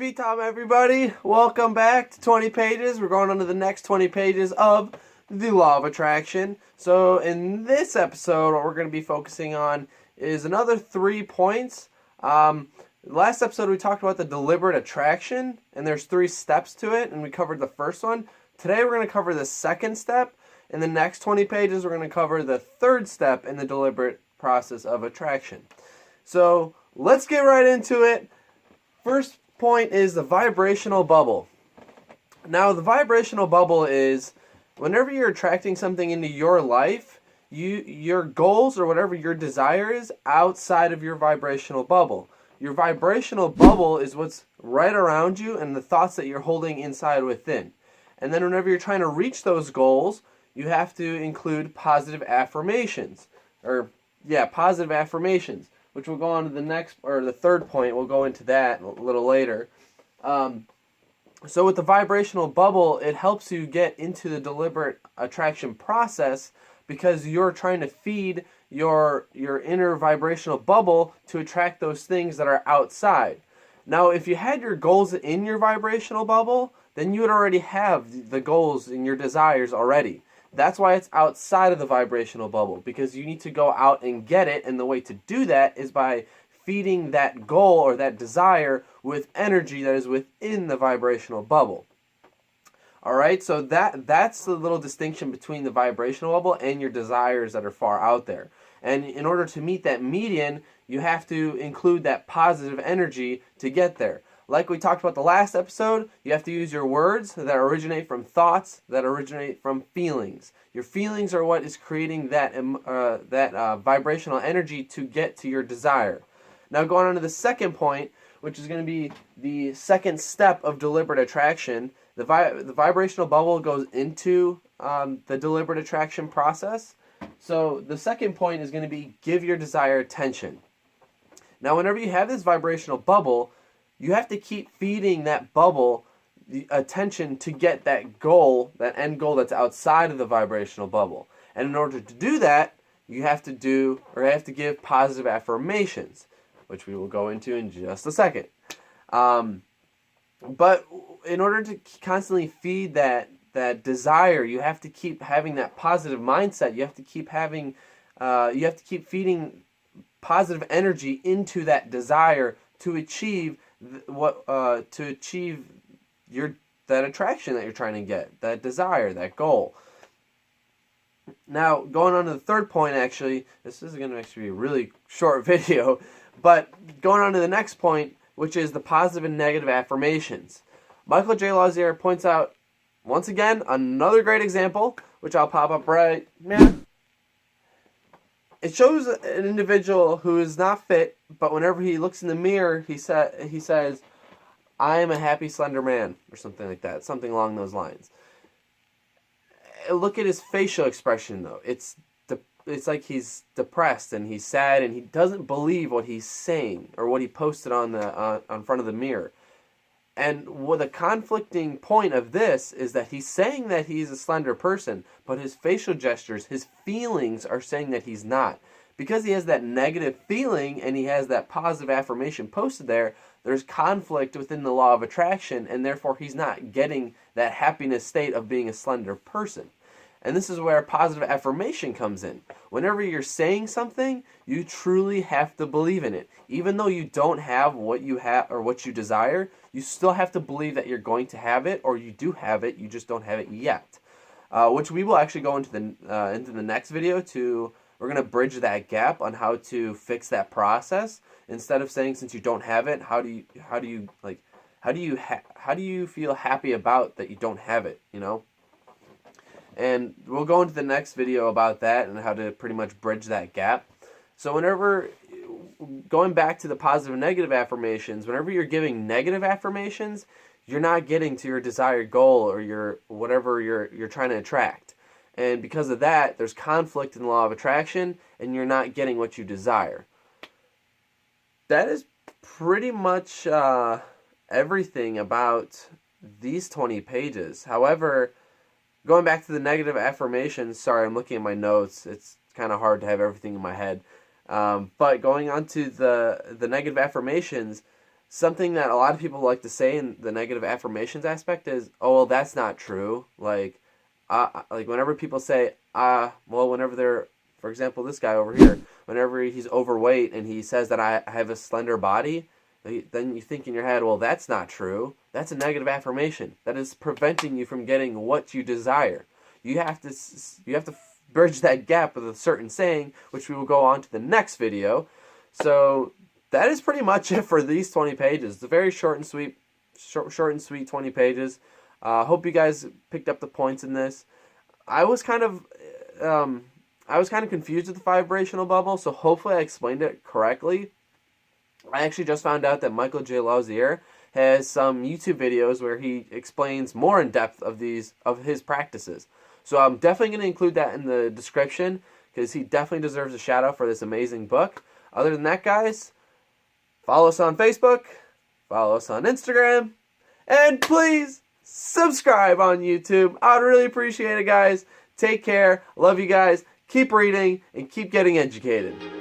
TV time, everybody. Welcome back to 20 pages. We're going on to the next 20 pages of the Law of Attraction. So in this episode, what we're going to be focusing on is another 3 points. Last episode, we talked about the deliberate attraction, and there's 3 steps to it, and we covered the first one. Today, we're going to cover the second step. In the next 20 pages, we're going to cover the third step in the deliberate process of attraction. So let's get right into it. First point is the vibrational bubble. Now, the vibrational bubble is whenever you're attracting something into your life, your goals or whatever your desire is outside of your vibrational bubble. Your vibrational bubble is what's right around you and the thoughts that you're holding inside within. And then whenever you're trying to reach those goals, you have to include positive affirmations. Positive affirmations, which we'll go on to the next, or the third point. We'll go into that a little later. So with the vibrational bubble, it helps you get into the deliberate attraction process because you're trying to feed your inner vibrational bubble to attract those things that are outside. Now, if you had your goals in your vibrational bubble, then you would already have the goals and your desires already. That's why it's outside of the vibrational bubble, because you need to go out and get it, and the way to do that is by feeding that goal or that desire with energy that is within the vibrational bubble. Alright, so that's the little distinction between the vibrational bubble and your desires that are far out there. And in order to meet that median, you have to include that positive energy to get there. Like we talked about the last episode, you have to use your words that originate from thoughts, that originate from feelings. Your feelings are what is creating that vibrational energy to get to your desire. Now going on to the second point, which is going to be the second step of deliberate attraction. The vibrational bubble goes into the deliberate attraction process. So the second point is going to be give your desire attention. Now whenever you have this vibrational bubble, you have to keep feeding that bubble the attention to get that goal, that end goal that's outside of the vibrational bubble. And in order to do that, you have to give positive affirmations, which we will go into in just a second. But in order to constantly feed that desire, you have to keep having that positive mindset. You have to keep feeding positive energy into that desire to achieve that attraction that you're trying to get, that desire, that goal. Now, going on to the third point, actually, this is going to actually be a really short video, but going on to the next point, which is the positive and negative affirmations. Michael J. Losier points out, once again, another great example, which I'll pop up right now. It shows an individual who is not fit, but whenever he looks in the mirror, he says, "I am a happy slender man," or something like that, something along those lines. Look at his facial expression, though. It's like he's depressed and he's sad and he doesn't believe what he's saying or what he posted on front of the mirror. And what the conflicting point of this is that he's saying that he's a slender person, but his facial gestures, his feelings are saying that he's not. Because he has that negative feeling and he has that positive affirmation posted there, there's conflict within the law of attraction, and therefore he's not getting that happiness state of being a slender person. And this is where positive affirmation comes in. Whenever you're saying something, you truly have to believe in it. Even though you don't have what you have or what you desire, you still have to believe that you're going to have it, or you do have it, you just don't have it yet. Which we will actually go into the next video we're going to bridge that gap on how to fix that process. Instead of saying, since you don't have it, how do you feel happy about that you don't have it, you know? And we'll go into the next video about that and how to pretty much bridge that gap. So going back to the positive and negative affirmations, whenever you're giving negative affirmations, you're not getting to your desired goal or whatever you're trying to attract. And because of that, there's conflict in the law of attraction, and you're not getting what you desire. That is pretty much everything about these 20 pages. However, going back to the negative affirmations, sorry, I'm looking at my notes. It's kind of hard to have everything in my head. But going on to the negative affirmations, something that a lot of people like to say in the negative affirmations aspect is, oh, well, that's not true. Like whenever people say, whenever they're, for example, this guy over here, whenever he's overweight and he says that I have a slender body, then you think in your head, well, that's not true. That's a negative affirmation. That is preventing you from getting what you desire. You have to bridge that gap with a certain saying, which we will go on to the next video. So that is pretty much it for these 20 pages. It's a very short and sweet 20 pages. Hope you guys picked up the points in this. I was kind of confused with the vibrational bubble, so hopefully I explained it correctly. I actually just found out that Michael J. Losier has some YouTube videos where he explains more in depth of his practices. So I'm definitely going to include that in the description because he definitely deserves a shout out for this amazing book. Other than that, guys, follow us on Facebook, follow us on Instagram, and please subscribe on YouTube. I'd really appreciate it, guys. Take care. Love you guys. Keep reading and keep getting educated.